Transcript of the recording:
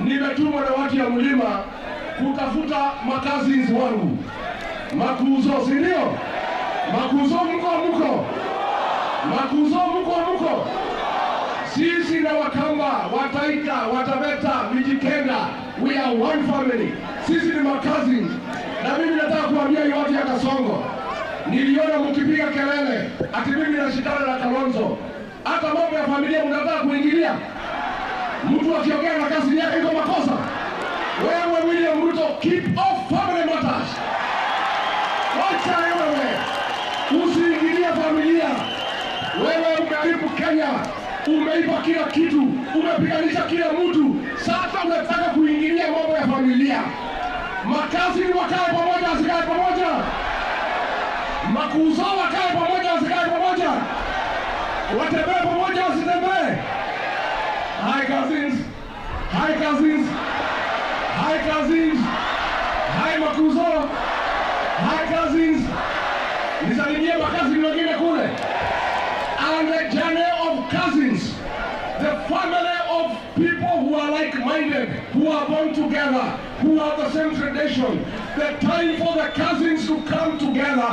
nimetumwa na watu ya mlima kutafuta makazi wangu Makuzo, si ndio? Makuzo mko Makuzo mko. Sisi na Wakamba, Wataita, Wataveta, Mijikenda, we are one family. Sisi ni makazi. Na mimi nataka kuambia yote ya Kasongo. Niliona mkipiga kelele ati mimi nashikana na Kalonzo. Hata mambo ya familia mnataka kuingilia. Mtu akiongea na kazi yake iko makosa. Wewe William Ruto, keep off family matters. Wacha wewe. Usiingilie familia. Wewe umeharibu Kenya. Umeiba kila kitu. Umepiganisha kila mtu. Sasa unataka kuingilia mambo ya familia. Makazi ni wakae pamoja, asikae pamoja. Makuzo wakae pamoja, asikae pamoja. Watembee pamoja, asitembee. Hi cousins. Hi cousins. Hi cousins. Hi Makuzo. Hi cousins. Nisalimie makazi wengine kule. And the journey of cousins. The family of people who are like-minded, who are born together, who have the same tradition. The time for the cousins to come together.